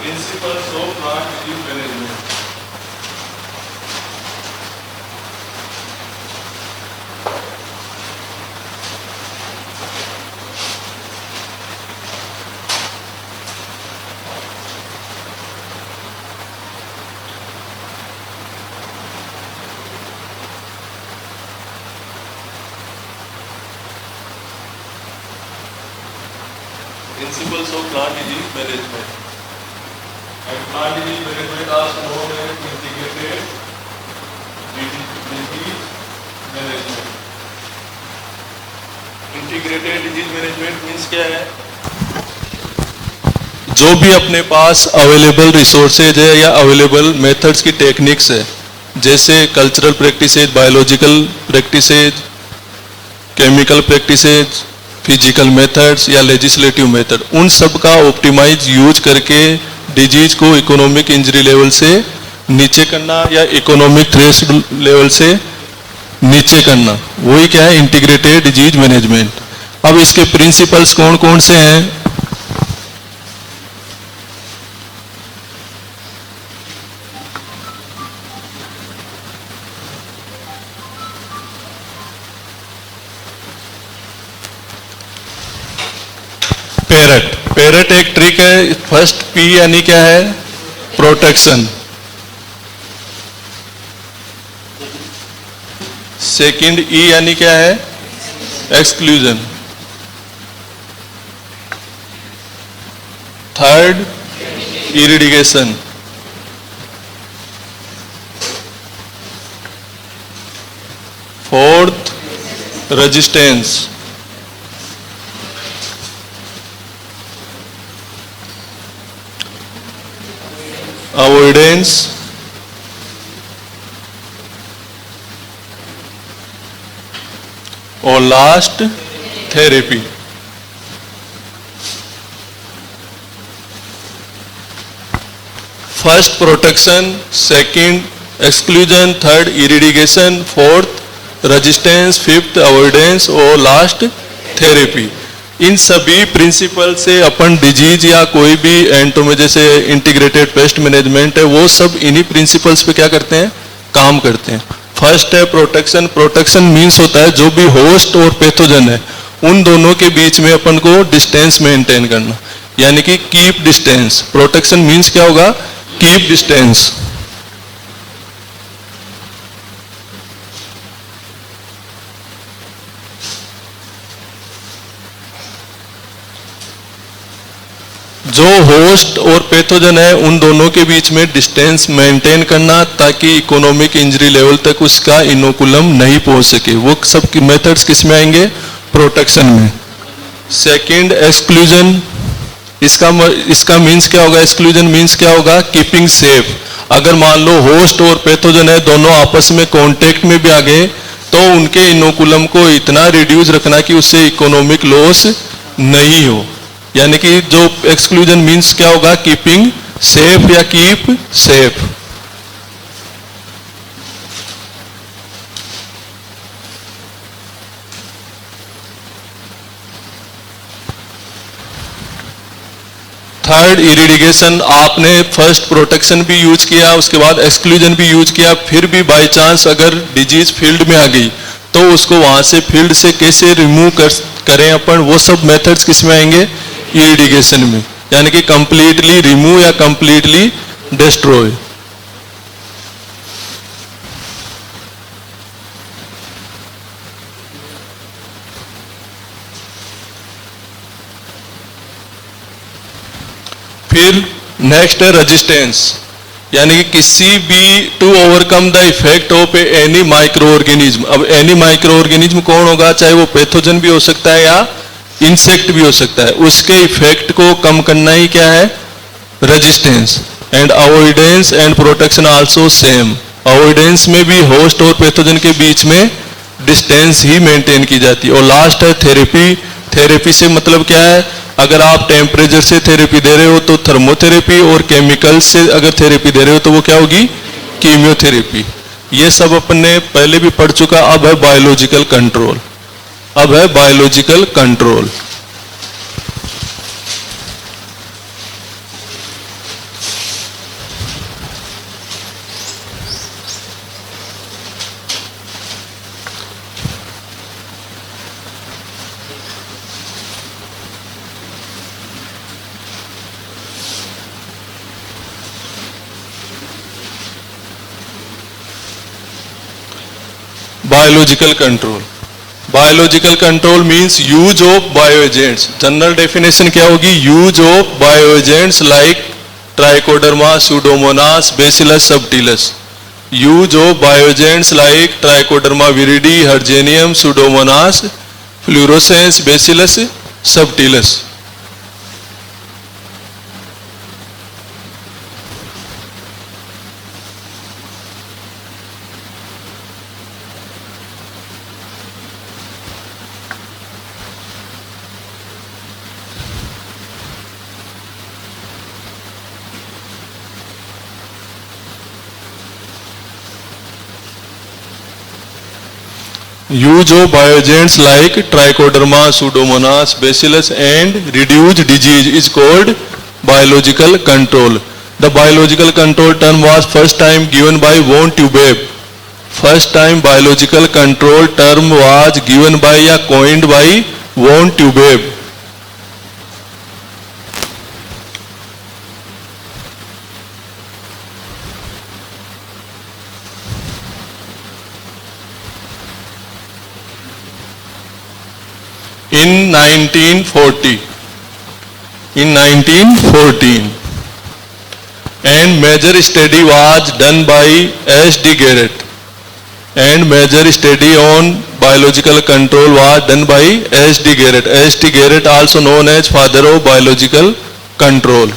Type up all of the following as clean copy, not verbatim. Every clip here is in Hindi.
Principles of plant disease management. Principles of plant disease management. And plant disease management are known as integrated disease management. Integrated disease management means क्या है? जो भी अपने पास अवेलेबल रिसोर्सेज है या अवेलेबल मेथड्स की टेक्निक्स है, जैसे cultural practices, biological practices, chemical practices, physical methods या लेजिस्लेटिव मेथड, उन सब का ऑप्टिमाइज यूज करके डिजीज को इकोनॉमिक इंजरी लेवल से नीचे करना या इकोनॉमिक थ्रेश लेवल से नीचे करना, वही क्या है? Integrated disease management. अब इसके प्रिंसिपल्स कौन कौन से हैं? पेरेट एक ट्रिक है। फर्स्ट पी यानी क्या है? प्रोटेक्शन। सेकंड ई यानी क्या है? Exclusion. Third eradication. Fourth resistance. Avoidance. और last therapy. First protection, second exclusion, third eradication, fourth resistance, fifth avoidance और लास्ट थेरेपी। इन सभी प्रिंसिपल से अपन डिजीज या कोई भी एंटोमे जैसे इंटीग्रेटेड पेस्ट मैनेजमेंट है, वो सब इन्हीं प्रिंसिपल्स पे क्या करते हैं? काम करते हैं। फर्स्ट है प्रोटेक्शन। प्रोटेक्शन मीन्स होता है जो भी होस्ट और पैथोजन है उन दोनों के बीच में अपन को डिस्टेंस मेंटेन करना, यानी कि कीप डिस्टेंस। प्रोटेक्शन मीन्स क्या होगा? Keep distance. जो होस्ट और पैथोजन है उन दोनों के बीच में डिस्टेंस मेंटेन करना ताकि इकोनॉमिक इंजरी लेवल तक उसका इनोकुलम नहीं पहुंच सके। वो सब की मेथड्स किस में आएंगे? प्रोटेक्शन में। Second exclusion. इसका मीन्स क्या होगा? एक्सक्लूजन मीन्स क्या होगा? Keeping safe. अगर मान लो होस्ट और पैथोजन है दोनों आपस में कांटेक्ट में भी आ गए तो उनके इनोकुलम को इतना रिड्यूस रखना कि उससे इकोनॉमिक लॉस नहीं हो। यानी कि जो एक्सक्लूजन मीन्स क्या होगा? कीपिंग सेफ या कीप सेफ। थर्ड इरिडिगेशन। आपने फर्स्ट प्रोटेक्शन भी यूज किया, उसके बाद एक्सक्लूजन भी यूज किया, फिर भी बाय चांस अगर डिजीज फील्ड में आ गई तो उसको वहां से फील्ड से कैसे रिमूव करें अपन, वो सब मेथड्स किस में आएंगे? इरिडिगेशन में। यानी कि कंप्लीटली रिमूव या कंप्लीटली डिस्ट्रॉय। फिर नेक्स्ट है रेजिस्टेंस, यानी कि किसी भी to overcome the effect of any microorganism. अब एनी माइक्रो ऑर्गेनिज्म कौन होगा? चाहे वो पैथोजन भी हो सकता है या इंसेक्ट भी हो सकता है। उसके इफेक्ट को कम करना ही क्या है? Resistance. And avoidance and protection also same. Avoidance में भी होस्ट और पैथोजन के बीच में डिस्टेंस ही मेंटेन की जाती है। और लास्ट है थेरेपी। थेरेपी से मतलब क्या है? अगर आप टेम्परेचर से थेरेपी दे रहे हो तो थर्मोथेरेपी, और केमिकल से अगर थेरेपी दे रहे हो तो वो क्या होगी? कीमियोथेरेपी। ये सब अपन ने पहले भी पढ़ चुका। अब है बायोलॉजिकल कंट्रोल। अब है biological control. biological control. Biological control means use of bioagents. General definition क्या होगी? Use of bioagents like Trichoderma, Pseudomonas, Bacillus subtilis. Use of bioagents like Trichoderma viridi, Hergenium, Pseudomonas, Fluorescens, Bacillus subtilis. Use of bioagents like Trichoderma, Pseudomonas, Bacillus and reduce disease is called biological control. The biological control term was first time given by von Tubeb. First time biological control term was given by या coined by von Tubeb. In 1914, and major study was done by S.D. Garrett, and major study on biological control was done by S.D. Garrett. S.D. Garrett also known as father of biological control.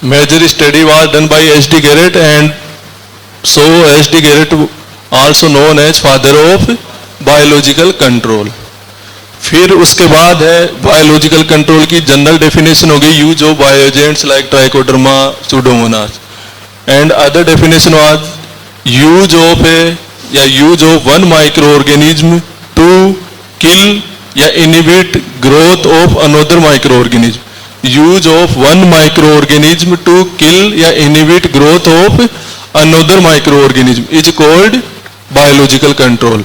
Major study was done by S.D. Garrett, and so S.D. Garrett also known as father of biological control. फिर उसके बाद है बायोलॉजिकल कंट्रोल की जनरल डेफिनेशन हो गई use of bioagents like Trichoderma, Pseudomonas, and other definition was use of या use of one micro organism to kill या inhibit growth of another micro organism. Use of one micro organism to kill या inhibit growth of another micro organism is called biological control.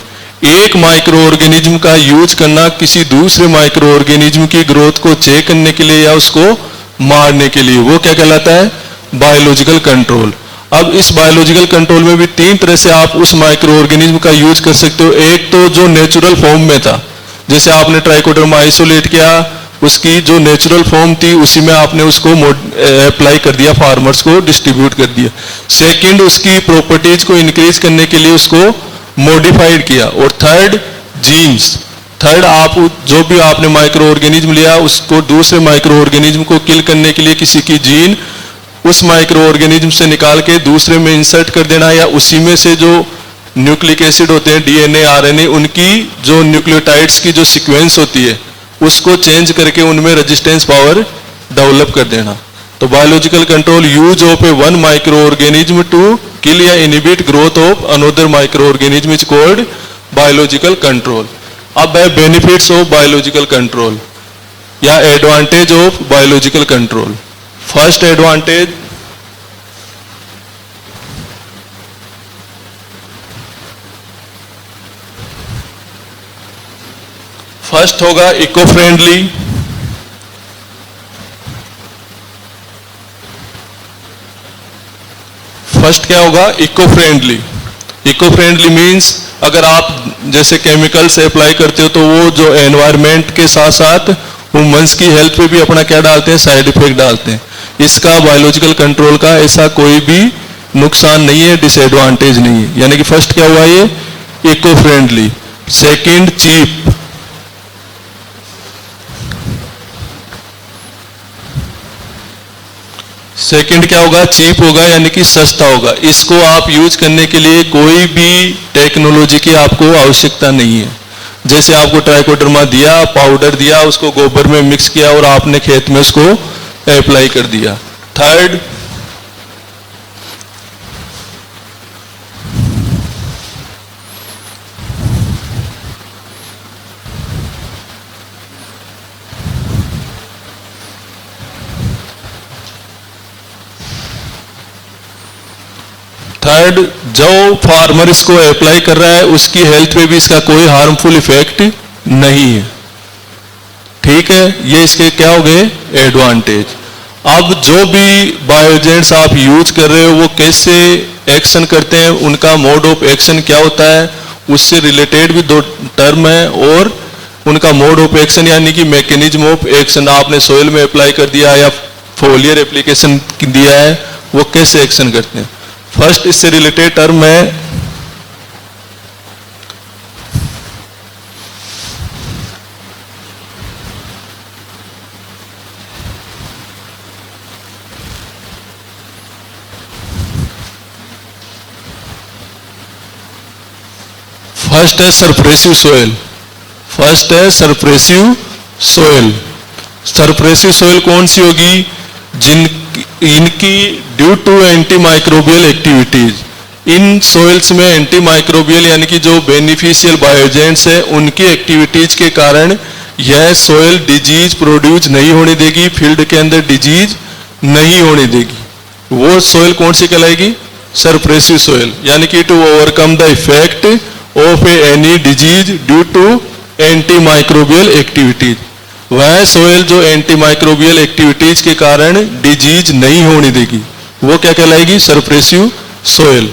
एक माइक्रो ऑर्गेनिज्म का यूज करना किसी दूसरे माइक्रो ऑर्गेनिज्म की ग्रोथ को चेक करने के लिए या उसको मारने के लिए, वो क्या कहलाता है? Biological control. अब इस बायोलॉजिकल कंट्रोल में भी तीन तरह से आप उस माइक्रो ऑर्गेनिज्म का यूज कर सकते हो. एक तो जो नेचुरल फॉर्म में था, जैसे आपने ट्राइकोडर्मा आइसोलेट किया, उसकी जो नेचुरल फॉर्म थी उसी में आपने उसको अप्लाई कर दिया, फार्मर्स को डिस्ट्रीब्यूट कर दिया. सेकंड, उसकी प्रॉपर्टीज को इंक्रीज करने के लिए उसको मॉडिफाइड किया. और थर्ड, जीन्स. थर्ड, आप जो भी आपने माइक्रो ऑर्गेनिज्म लिया उसको दूसरे माइक्रो ऑर्गेनिज्म को किल करने के लिए किसी की जीन उस माइक्रो ऑर्गेनिज्म से निकाल के दूसरे में इंसर्ट कर देना, या उसी में से जो न्यूक्लिक एसिड होते हैं, डीएनए, आरएनए, उनकी जो न्यूक्लियोटाइड्स की जो सीक्वेंस होती है उसको चेंज करके उनमें रेजिस्टेंस पावर डेवलप कर देना. तो biological control use of a one micro organism to kill या inhibit growth of another micro organism is called biological control. अब है बेनिफिट्स ऑफ बायोलॉजिकल कंट्रोल या advantage of biological control. First advantage, first होगा इको फ्रेंडली. फर्स्ट क्या होगा? Eco friendly. Eco friendly means अगर आप जैसे केमिकल से अप्लाई करते हो तो वो जो एनवायरनमेंट के साथ साथ ह्यूमंस की हेल्थ पे भी अपना क्या डालते हैं? साइड इफेक्ट डालते हैं. इसका बायोलॉजिकल कंट्रोल का ऐसा कोई भी नुकसान नहीं है, डिसएडवांटेज नहीं है. यानी कि फर्स्ट क्या हुआ? ये eco friendly. Second, cheap. Second क्या होगा? चीप होगा, यानी कि सस्ता होगा. इसको आप यूज करने के लिए कोई भी टेक्नोलॉजी की आपको आवश्यकता नहीं है. जैसे आपको ट्राइकोडर्मा दिया, पाउडर दिया, उसको गोबर में मिक्स किया और आपने खेत में उसको अप्लाई कर दिया. थर्ड, थर्ड, जो फार्मर इसको अप्लाई कर रहा है उसकी हेल्थ पे भी इसका कोई हार्मफुल इफेक्ट नहीं है। ठीक है, ये इसके क्या हो गए एडवांटेज। अब जो भी बायोजेंट्स आप यूज कर रहे हो वो कैसे एक्शन करते हैं, उनका मोड ऑफ एक्शन क्या होता है, उससे रिलेटेड भी दो टर्म है, और उनका मोड ऑफ एक्शन यानी कि मैकेनिज्म ऑफ एक्शन, आपने सोइल में अप्लाई कर दिया या फोलियर एप्लीकेशन दिया है, वो कैसे एक्शन करते हैं। फर्स्ट इससे रिलेटेड टर्म है फर्स्ट है सरप्रेसिव सोयल। फर्स्ट है सरप्रेसिव सोयल। सरप्रेसिव सोयल कौन सी होगी, इनकी due to antimicrobial activities, इन सोइल्स में एंटी माइक्रोबियल यानी कि जो बेनिफिशियल बायोजेंट्स है उनकी एक्टिविटीज के कारण यह सोयल डिजीज प्रोड्यूस नहीं होने देगी, फील्ड के अंदर डिजीज नहीं होने देगी। वो सोयल कौन सी कहलाएगी, सरप्रेसिव सोयल, यानी कि to overcome the effect of any disease due to antimicrobial activities. वह सोयल जो एंटी माइक्रोबियल एक्टिविटीज के कारण डिजीज नहीं होने देगी, वो क्या कहलाएगी, suppressive soil.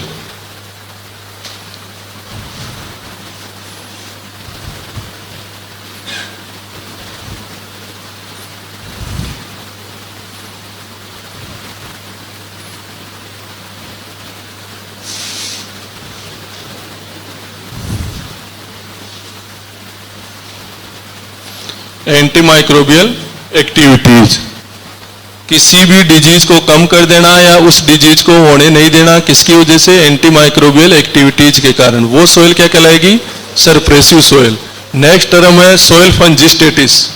Antimicrobial activities, किसी भी डिजीज को कम कर देना या उस डिजीज को होने नहीं देना, किसकी वजह से, एंटी माइक्रोबियल एक्टिविटीज के कारण, वो सोयल क्या कहलाएगी, सरप्रेसिव सोयल। नेक्स्ट टर्म है सोयल फंजिस्टेटिस।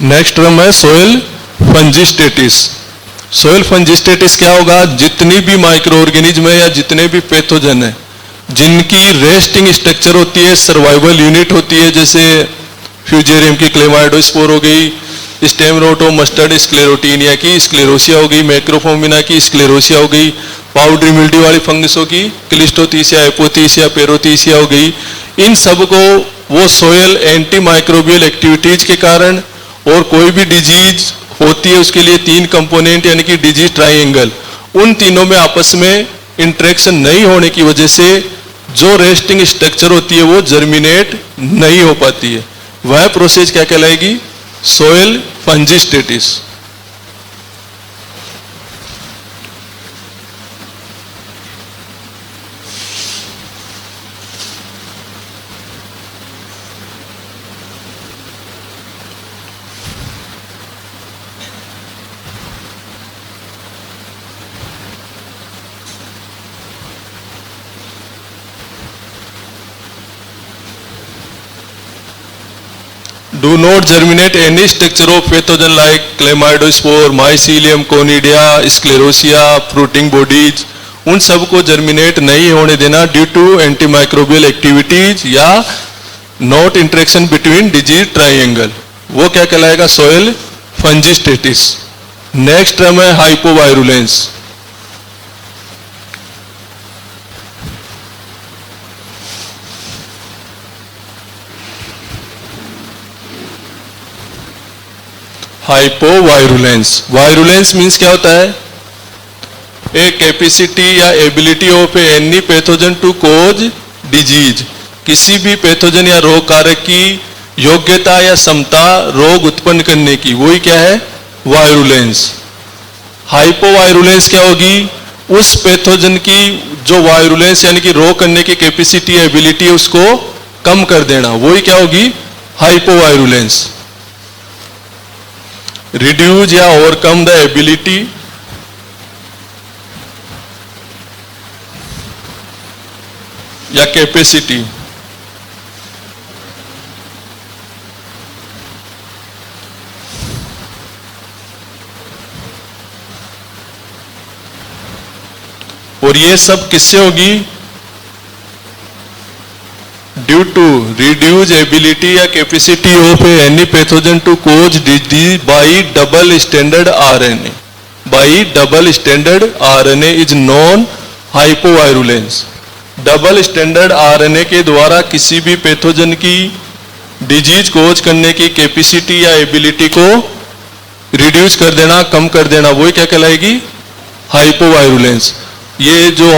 नेक्स्ट टर्म है सोयल फंजिस्टेटिस। सोयल फंजिस्टेटिस क्या होगा, जितनी भी माइक्रो ऑर्गेनिज्म है या जितने भी पैथोजन है जिनकी रेस्टिंग स्ट्रक्चर होती है, सर्वाइवल यूनिट होती है, जैसे फ्यूजेरियम की क्लेमाइडोस्पोर हो गई, स्टेमरोटो मस्टर्ड स्क्लेरोटीनिया की स्क्लेरोसिया हो गई, मैक्रोफोमिना की स्क्लेरोसिया हो गई, पाउडरी मिल्ड्यू वाली फंगसों की क्लिस्टोथीसिया, एपोथीसिया, पेरोथीसिया हो गई। इन सब को वो सोयल एंटी माइक्रोबियल एक्टिविटीज के कारण और कोई भी डिजीज होती है उसके लिए तीन कंपोनेंट यानी कि डिजीज ट्राइंगल, उन तीनों में आपस में इंटरेक्शन नहीं होने की वजह से जो रेस्टिंग स्ट्रक्चर होती है वो जर्मिनेट नहीं हो पाती है। वह प्रोसेस क्या कहलाएगी, soil फंजिस्टेटिस। Do not germinate any structure of pathogen like Chlamydospore, Mycelium, Conidia, Sclerosia, fruiting bodies, उन सब को जर्मिनेट नहीं होने देना ड्यू टू एंटीमाइक्रोबियल एक्टिविटीज या not interaction between disease triangle, वो क्या कहलाएगा, सोयल फंजिस्टेटिस। नेक्स्ट टर्म है हाइपोवायरुलेंस। हाइपोवायरुलेंस, वायरुलेंस मींस क्या होता है, ए कैपेसिटी या ability of any pathogen to cause disease, किसी भी पैथोजन या रोग कारक की योग्यता या क्षमता रोग उत्पन्न करने की, वही क्या है, वायरुलेंस। हाइपोवायरुलेंस क्या होगी, उस पैथोजन की जो वायरुलेंस यानी कि रोग करने की कैपेसिटी एबिलिटी है उसको कम कर देना, वही क्या होगी, हाइपोवायरुलेंस। रिड्यूस या ओवरकम द एबिलिटी या कैपेसिटी, और ये सब किससे होगी, ड्यू टू रिड्यूस एबिलिटी या capacity of any pathogen to cause disease by double standard RNA, by double standard RNA is non hypovirulence. Double standard RNA के द्वारा किसी भी पैथोजन की डिजीज कोज करने की कैपेसिटी या एबिलिटी को रिड्यूस कर देना, कम कर देना, वो क्या कहलाएगी? हाइपोवायरुलेंस। ये जो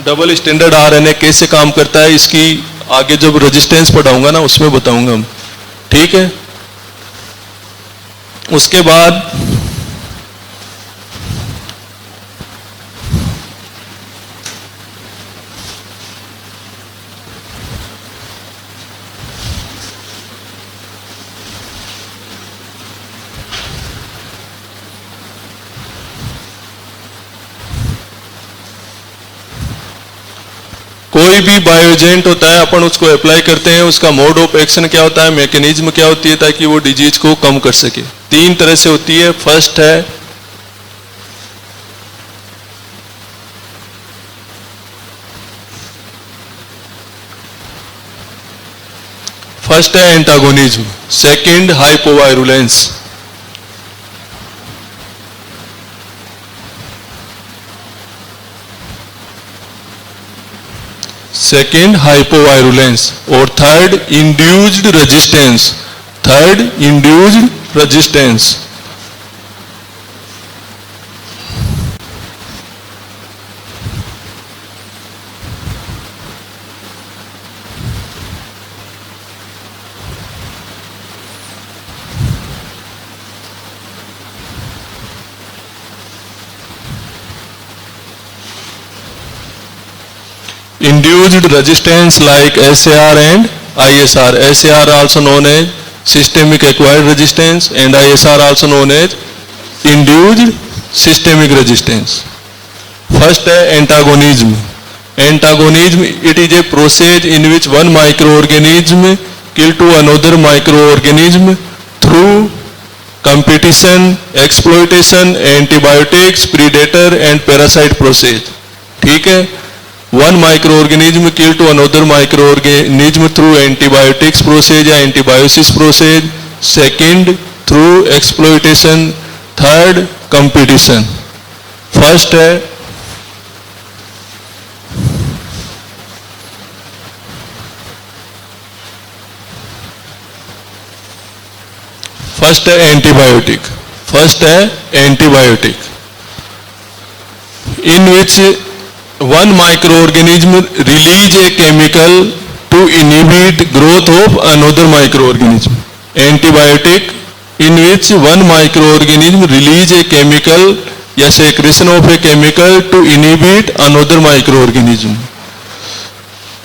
डबल स्टैंडर्ड आरएनए कैसे काम करता है, इसकी आगे जब रेजिस्टेंस पढ़ाऊंगा ना उसमें बताऊंगा हम, ठीक है। उसके बाद कोई भी बायोजेंट होता है, अपन उसको अप्लाई करते हैं, उसका मोड ऑफ एक्शन क्या होता है, मैकेनिज्म क्या होती है ताकि वो डिजीज को कम कर सके। तीन तरह से होती है। फर्स्ट है एंटागोनिज्म, सेकंड हाइपोवायरुलेंस, सेकेंड हाइपोवायरुलेंस, और third induced resistance, third induced resistance. Induced resistance like SAR and ISR. SAR also known as systemic acquired resistance and ISR also known as induced systemic resistance. First है antagonism. Antagonism, it is a process in which one microorganism kill to another microorganism through competition, exploitation, antibiotics, predator and parasite process. ठीक है। One microorganism kill to another microorganism through antibiotics process या antibiosis process, second through exploitation, third competition. First है एंटीबायोटिक, फर्स्ट है antibiotic, in which one microorganism release a chemical to inhibit growth of another microorganism. Antibiotic, in which one microorganism release a chemical या secretion of a chemical to inhibit another microorganism.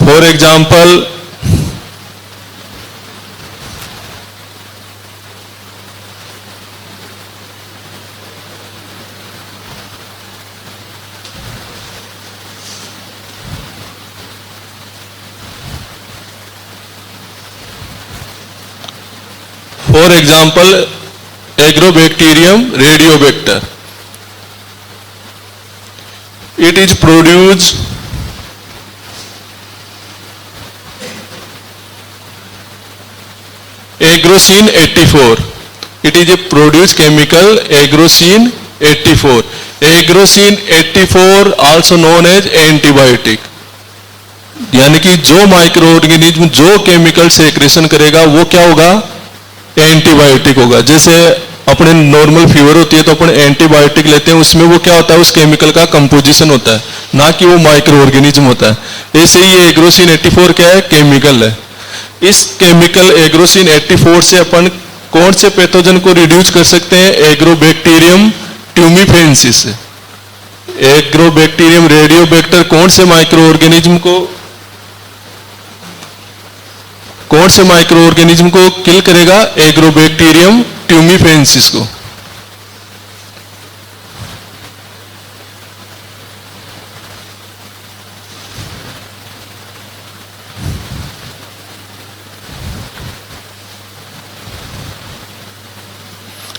For example, Agrobacterium radiobacter. It is produced agrocin 84. It is a produced chemical agrocin 84. Agrocin 84 also known as antibiotic. यानी कि जो माइक्रो ऑर्गेनिज्म जो केमिकल सेक्रेशन करेगा वो क्या होगा? एंटीबायोटिक होगा। जैसे अपने नॉर्मल फीवर होती है तो अपन एंटीबायोटिक लेते हैं, उसमें वो क्या होता है? उस केमिकल का कंपोजिशन होता है, ना कि वो माइक्रो ऑर्गेनिज्म होता है। ऐसे ही ये एग्रोसिन 84 क्या है? केमिकल है। इस केमिकल एग्रोसिन 84 से अपन कौन से पैथोजन को रिड्यूस कर सकते हैं? एग्रोबैक्टीरियम ट्यूमिफेंसिस। एग्रोबैक्टीरियम रेडियोबैक्टर कौन से माइक्रो ऑर्गेनिज्म को किल करेगा? एग्रोबैक्टीरियम ट्यूमिफेंसिस को।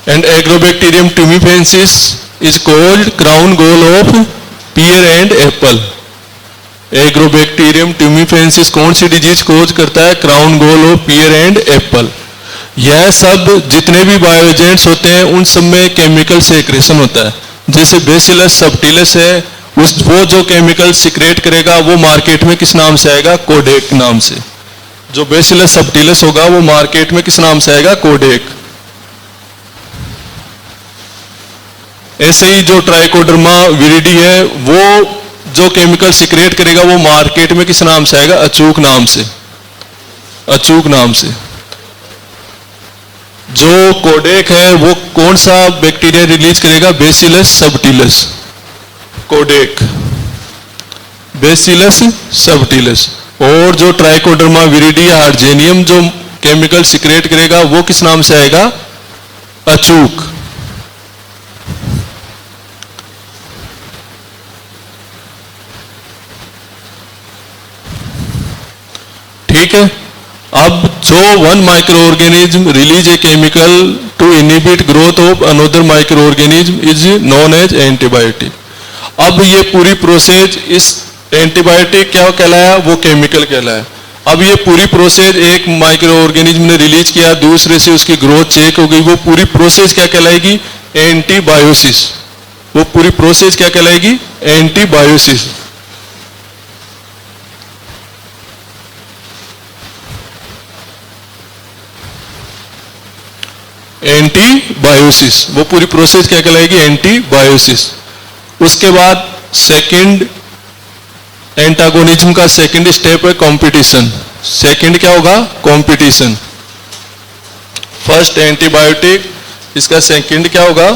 And Agrobacterium tumefaciens is called crown gall of pear and apple. Agrobacterium tumefaciens कौन सी डिजीज कोज करता है? Crown gall of pear and apple. यह सब जितने भी बायो एजेंट्स होते हैं उन सब में केमिकल सेक्रेशन होता है। जैसे बेसिलस सबटिलस है, वो जो केमिकल सिक्रेट करेगा वो मार्केट में किस नाम से आएगा? कोडेक नाम से। जो बेसिलस सबटिलस होगा वो मार्केट में किस नाम से आएगा? कोडेक। ऐसे ही जो ट्राइकोडर्मा विरिडी है वो जो केमिकल सिक्रेट करेगा वो मार्केट में किस नाम से आएगा? अचूक नाम से। अचूक नाम से। जो कोडेक है वो कौन सा बैक्टीरिया रिलीज करेगा? Bacillus subtilis. कोडेक, बेसिलस सबटिलस। और जो ट्राइकोडर्मा विरिडी या हार्जेनियम जो केमिकल सिक्रेट करेगा वो किस नाम से आएगा? अचूक। ठीक है। अब जो one micro organism release a chemical to inhibit growth of another micro organism is known as antibiotic. अब ये पूरी प्रोसेस, इस एंटीबायोटिक क्या कहलाया? वो केमिकल कहलाया। अब ये पूरी प्रोसेस एक माइक्रो ऑर्गेनिज्म ने रिलीज किया, दूसरे से उसकी ग्रोथ चेक हो गई, वो पूरी प्रोसेस क्या कहलाएगी? एंटीबायोसिस। वो पूरी प्रोसेस क्या कहलाएगी? एंटीबायोसिस। एंटीबायोसिस, वो पूरी प्रोसेस क्या कहलाएगी? एंटीबायोसिस। उसके बाद सेकंड एंटागोनिज्म का सेकंड स्टेप है कंपटीशन। सेकंड क्या होगा? कंपटीशन। फर्स्ट एंटीबायोटिक, इसका सेकंड क्या होगा?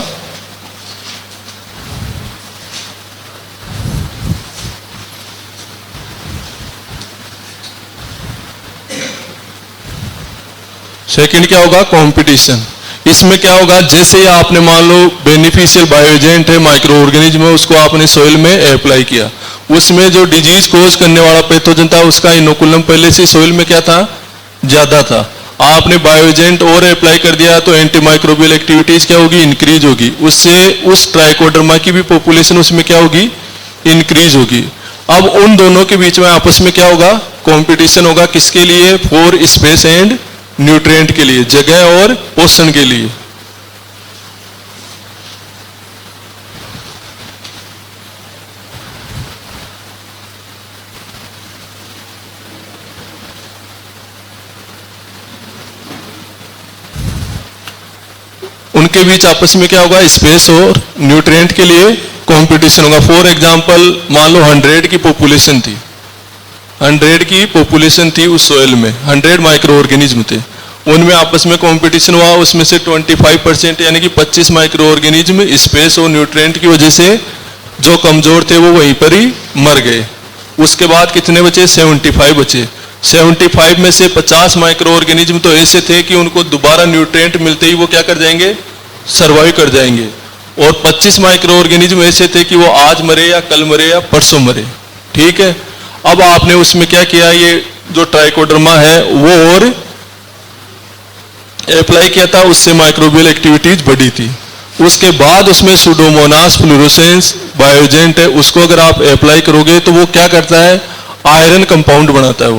सेकंड क्या होगा? कंपटीशन। इसमें क्या होगा? जैसे आपने मान लो बेनिफिशियल बायो एजेंट है, माइक्रो ऑर्गेनिज्म है, उसको आपने सोइल में अप्लाई किया, उसमें जो डिजीज कोज करने वाला पैथोजन था उसका इनोकुलम पहले से सोइल में क्या था? ज्यादा था। आपने बायो एजेंट और अप्लाई कर दिया तो एंटीमाइक्रोबियल एक्टिविटीज क्या होगी? इंक्रीज होगी। उससे उस ट्राइकोडर्मा की भी पॉपुलेशन उसमें क्या होगी? इंक्रीज होगी। अब उन दोनों के बीच में आपस में क्या होगा? कंपटीशन होगा। किसके लिए? फॉर स्पेस एंड न्यूट्रिएंट के लिए, जगह और पोषण के लिए। उनके बीच आपस में क्या होगा? स्पेस और न्यूट्रिएंट के लिए कंपटीशन होगा। फॉर एग्जांपल मान लो 100 की पॉपुलेशन थी, 100 की पॉपुलेशन थी उस सोइल में, 100 माइक्रो ऑर्गेनिज्म थे, उनमें आपस में कंपटीशन हुआ। उसमें से 25% यानी कि 25 माइक्रो ऑर्गेनिज्म स्पेस और न्यूट्रिएंट की वजह से जो कमजोर थे वो वहीं पर ही मर गए। उसके बाद कितने बचे? 75 बचे। 75 में से 50 माइक्रो ऑर्गेनिज्म तो ऐसे थे कि उनको दोबारा न्यूट्रिएंट मिलते ही वो क्या कर जाएंगे? सर्वाइव कर जाएंगे। और 25 माइक्रो ऑर्गेनिज्म ऐसे थे कि वो आज मरे या कल मरे या परसों मरे। ठीक है। अब आपने उसमें क्या किया? ये जो ट्राइकोडर्मा है वो और अप्लाई किया था, उससे माइक्रोबियल एक्टिविटीज बढ़ी थी। उसके बाद उसमें सुडोमोनास फ्लोरोसेंस बायोजेंट है, उसको अगर आप अप्लाई करोगे तो वो क्या करता है? आयरन कंपाउंड बनाता है।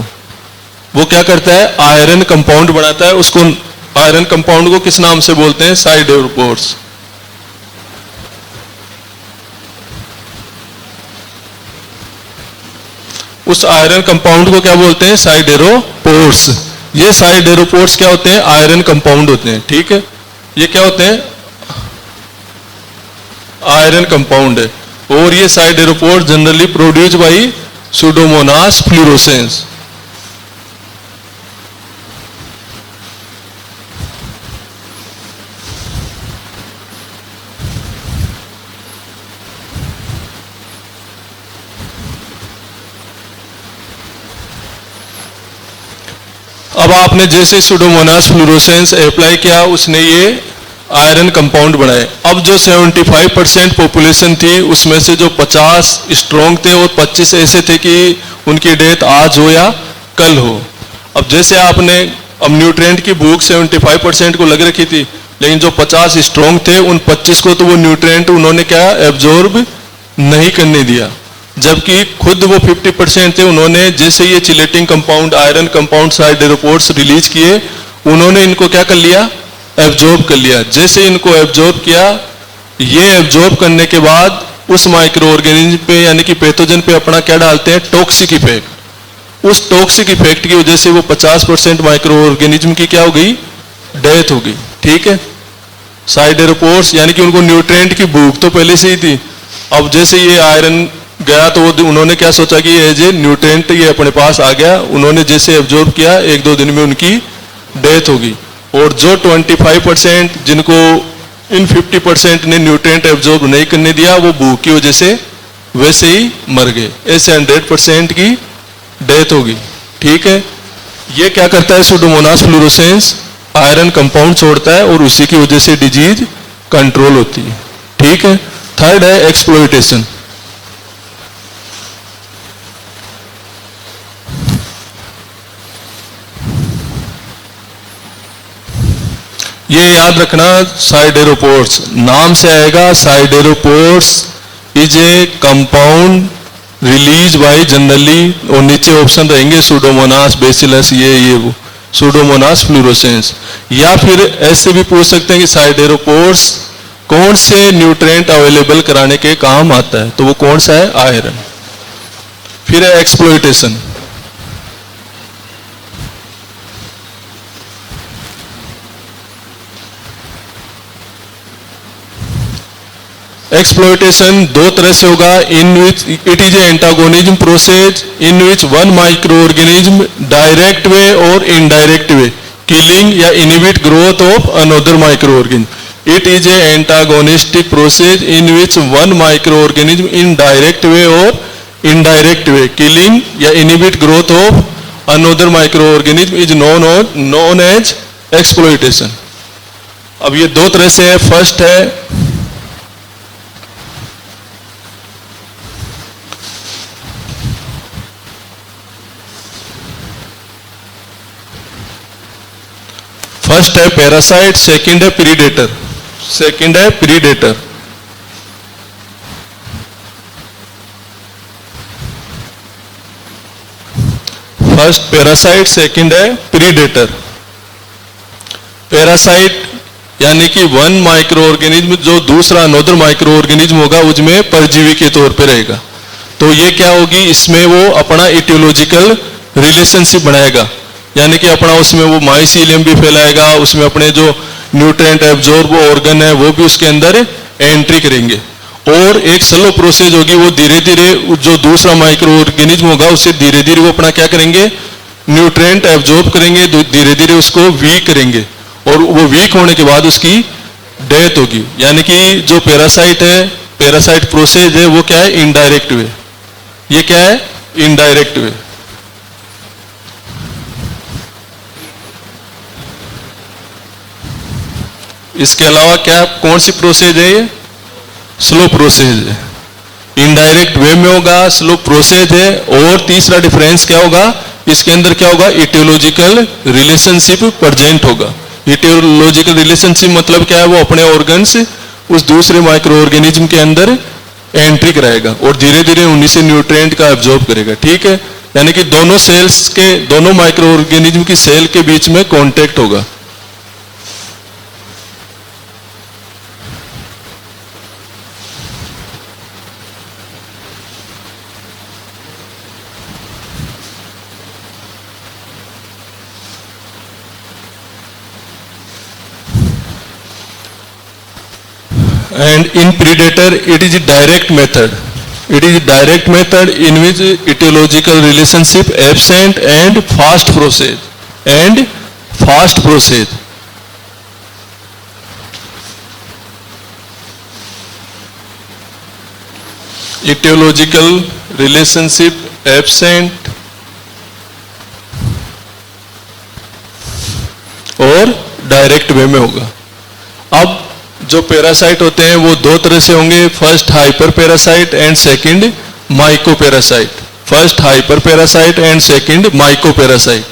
वो क्या करता है? आयरन कंपाउंड बनाता है। उसको आयरन कंपाउंड को किस नाम से बोलते हैं? साइडेरोपोर्स। उस आयरन कंपाउंड को क्या बोलते हैं? साइडेरोपोर्स। ये साइडेरोपोर्स क्या होते हैं? आयरन कंपाउंड होते हैं। ठीक है। ये क्या होते हैं? आयरन कंपाउंड है। और ये siderophores generally produce by Pseudomonas fluorescens. अब आपने जैसे सुडोमोनास फ्लोरोसेंस अप्लाई किया, उसने ये आयरन कंपाउंड बनाए। अब जो 75% पॉपुलेशन थी उसमें से जो 50 स्ट्रॉन्ग थे और 25 ऐसे थे कि उनकी डेथ आज हो या कल हो। अब जैसे आपने अब न्यूट्रिएंट की भूख 75% को लग रखी थी, लेकिन जो 50 स्ट्रॉन्ग थे उन 25 को तो वो न्यूट्रिएंट उन्होंने क्या एब्जॉर्ब नहीं करने दिया। जबकि खुद वो 50% थे, उन्होंने जैसे ये chelating compound, iron compound siderophores release किए, उन्होंने इनको क्या कर लिया, एब्जॉर्ब कर लिया। जैसे इनको एब्जॉर्ब किया, ये एब्जॉर्ब करने के बाद उस माइक्रो ऑर्गेनिज्म पे यानी कि पैथोजन पे अपना क्या डालते हैं, टॉक्सिक इफेक्ट। उस टॉक्सिक इफेक्ट की वजह से वो 50% माइक्रो ऑर्गेनिज्म की क्या हो गई, डेथ हो गई। ठीक है, साइडेरोपोर्स यानी कि उनको न्यूट्रिएंट की भूख तो पहले से ही थी। अब जैसे ये आयरन गया तो उन्होंने क्या सोचा कि एज ए न्यूट्रिएंट ये अपने पास आ गया, उन्होंने जैसे एब्जॉर्ब किया, 1-2 दिन में उनकी डेथ होगी। और जो 25% जिनको इन 50% ने न्यूट्रिएंट एब्जॉर्ब नहीं करने दिया, वो भूख की वजह से वैसे ही मर गए। ऐसे 100% की डेथ होगी। ठीक है, ये क्या करता है, सुडोमोनास फ्लोरोसेंस आयरन कंपाउंड छोड़ता है और उसी की वजह से डिजीज कंट्रोल होती है। ठीक है, थर्ड है एक्सप्लॉइटेशन। ये याद रखना, साइडेरोपोर्स नाम से आएगा, siderophores is a compound release by generally, और नीचे ऑप्शन रहेंगे सुडोमोनास, बेसिलस, ये वो सुडोमोनास फ्लोरोसेंस। या फिर ऐसे भी पूछ सकते हैं कि साइडेरोपोर्स कौन से न्यूट्रिएंट अवेलेबल कराने के काम आता है, तो वो कौन सा है, आयरन। फिर है एक्सप्लॉइटेशन। एक्सप्लॉइटेशन दो तरह से होगा, in which it is antagonism process in which one micro organism direct way और इनडायरेक्ट वे किलिंग या inhibit growth of another micro organism. It is a antagonistic process in which one micro organism in direct way और इनडायरेक्ट वे किलिंग या inhibit growth of another micro organism is known as exploitation. अब ये दो तरह से है। फर्स्ट है पैरासाइट, सेकंड है प्रीडेटर। फर्स्ट पैरासाइट, सेकंड है प्रीडेटर। पैरासाइट यानी कि वन माइक्रो ऑर्गेनिज्म जो दूसरा अनदर माइक्रो ऑर्गेनिज्म होगा उसमें परजीवी के तौर पे रहेगा। तो ये क्या होगी, इसमें वो अपना इटियोलॉजिकल रिलेशनशिप बनाएगा, यानी कि अपना उसमें वो माइसीलियम भी फैलाएगा, उसमें अपने जो न्यूट्रिएंट एब्जॉर्ब ऑर्गन है वो भी उसके अंदर एंट्री करेंगे। और एक स्लो प्रोसेस होगी, वो धीरे धीरे जो दूसरा माइक्रो ऑर्गेनिज्म होगा उससे धीरे धीरे वो अपना क्या करेंगे, न्यूट्रिएंट एब्जॉर्ब करेंगे, धीरे धीरे उसको वीक करेंगे, और वो वीक होने के बाद उसकी डेथ होगी। यानी कि जो पैरासाइट है, पैरासाइट प्रोसेस है, वो क्या है, इनडायरेक्ट वे। ये क्या है, इनडायरेक्ट वे। इसके अलावा क्या, कौन सी प्रोसेस है, ये स्लो प्रोसेस है, इनडायरेक्ट वे में होगा, स्लो प्रोसेस है। और तीसरा डिफरेंस क्या होगा, इसके अंदर क्या होगा, इटियोलॉजिकल रिलेशनशिप प्रेजेंट होगा। इटियोलॉजिकल रिलेशनशिप मतलब क्या है, वो अपने ऑर्गन्स उस दूसरे माइक्रो ऑर्गेनिज्म के अंदर एंट्री कराएगा और धीरे धीरे उन्हीं से न्यूट्रिएंट का एब्जॉर्ब करेगा। ठीक है, यानी कि दोनों सेल्स के, दोनों माइक्रो ऑर्गेनिज्म की सेल के बीच में कॉन्टेक्ट होगा। And in predator it is a direct method. It is a direct method in which etiological relationship absent and fast process. Etiological relationship absent और डायरेक्ट वे में होगा। अब जो पैरासाइट होते हैं वो दो तरह से होंगे, first hyperparasite and second mycoparasite. First hyperparasite and second mycoparasite.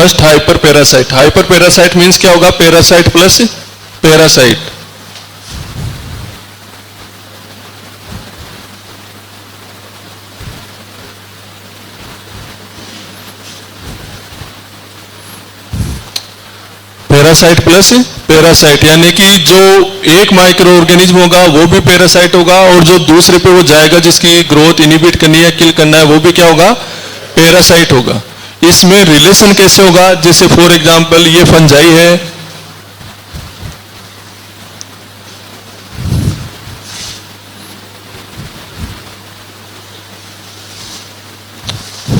First hyperparasite. Hyperparasite means क्या होगा? Parasite plus parasite. Parasite plus parasite, यानी कि जो एक माइक्रो ऑर्गेनिज्म होगा वो भी पैरासाइट होगा, और जो दूसरे पे वो जाएगा जिसकी ग्रोथ इनिबिट करनी है, किल करना है, वो भी क्या होगा? पैरासाइट होगा. इसमें रिलेशन कैसे होगा? जैसे फॉर एग्जांपल ये फंजाई है,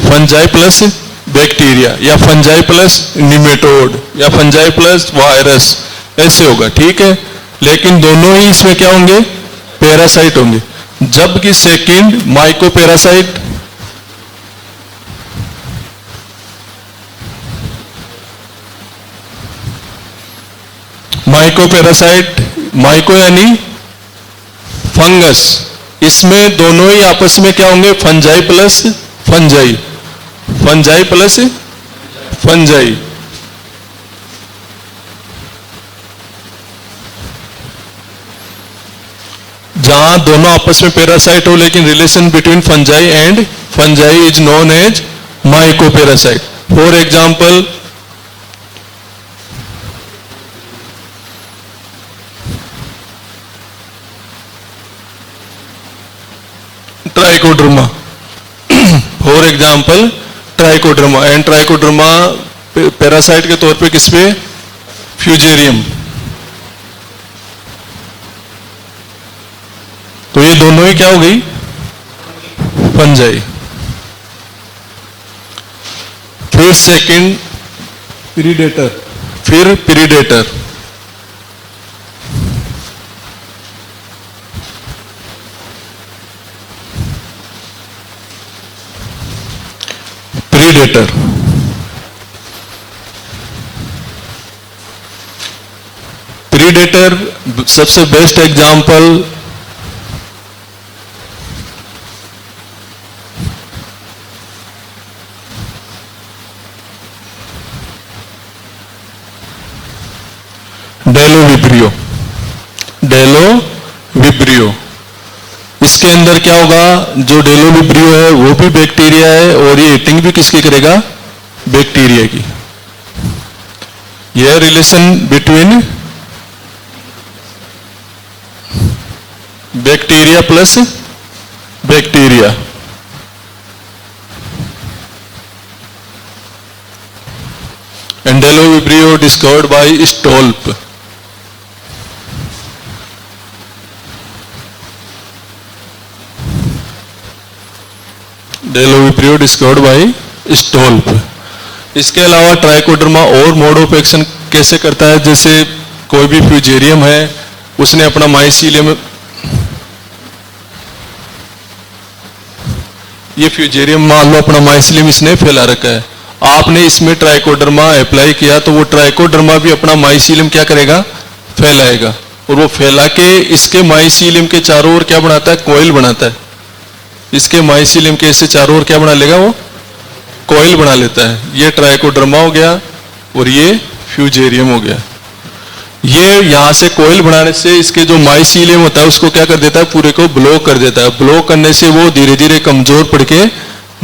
फंजाई प्लस बैक्टीरिया, या फंजाई प्लस निमेटोड, या फंजाई प्लस वायरस, ऐसे होगा. ठीक है, लेकिन दोनों ही इसमें क्या होंगे? पैरासाइट होंगे. जबकि second mycoparasite, mycoparasite, myco यानी फंगस, इसमें दोनों ही आपस में क्या होंगे? Fungi plus fungi, fungi plus fungi. जहां दोनों आपस में पैरासाइट हो, लेकिन relation between fungi and fungi is known as mycoparasite. For example Trichoderma, for example Trichoderma, and Trichoderma parasite के तौर पे किस पे? फ्यूजेरियम. तो ये दोनों ही क्या हो गई? फंजाई. फिर सेकंड प्रीडेटर, फिर प्रीडेटर, प्रीडेटर. प्रीडेटर सबसे बेस्ट एग्जांपल डेलोविब्रियो. डेलोविब्रियो, इसके अंदर क्या होगा? जो डेलोविब्रियो है वो भी बैक्टीरिया है, और ये ईटिंग भी किसकी करेगा? बैक्टीरिया की. यह relation between bacteria plus bacteria. And Bdellovibrio discovered by Stolp. Bdellovibrio discovered by Stolp. इसके अलावा ट्राइकोडर्मा और मोड ऑफ एक्शन कैसे करता है? जैसे कोई भी फ्यूजेरियम है, उसने अपना माइसीलियम, ये फ्यूजेरियम मान लो अपना माइसीलियम इसने फैला रखा है, आपने इसमें ट्राइकोडर्मा अप्लाई किया, तो वो ट्राइकोडर्मा भी अपना माइसीलियम क्या करेगा? फैलाएगा. और वो फैला के इसके माइसीलियम के चारों ओर क्या बनाता है? कॉइल बनाता है. इसके माइसीलियम के इससे चारों ओर क्या बना लेगा? वो कॉइल बना लेता है. ये ट्राइकोडर्मा हो गया, और ये फ्यूजेरियम हो गया. ये यहां से कॉइल बनाने से इसके जो माइसीलियम होता है उसको क्या कर देता है? पूरे को ब्लॉक कर देता है. ब्लॉक करने से वो धीरे धीरे कमजोर पड़ के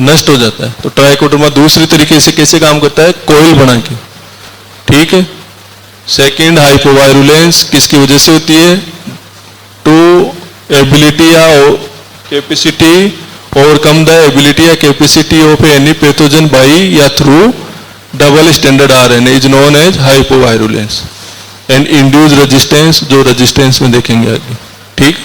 नष्ट हो जाता है. तो ट्राइकोडर्मा दूसरी तरीके से कैसे काम करता है? कॉइल बना के. ठीक है. सेकंड हाइपोवायरुलेंस किसकी वजह से होती है? टू एबिलिटी या कैपेसिटी, ओवरकम द एबिलिटी या capacity of any pathogen by या through double standard RNA is known as hypovirulence. And induce resistance, जो रेजिस्टेंस में देखेंगे आगे. ठीक.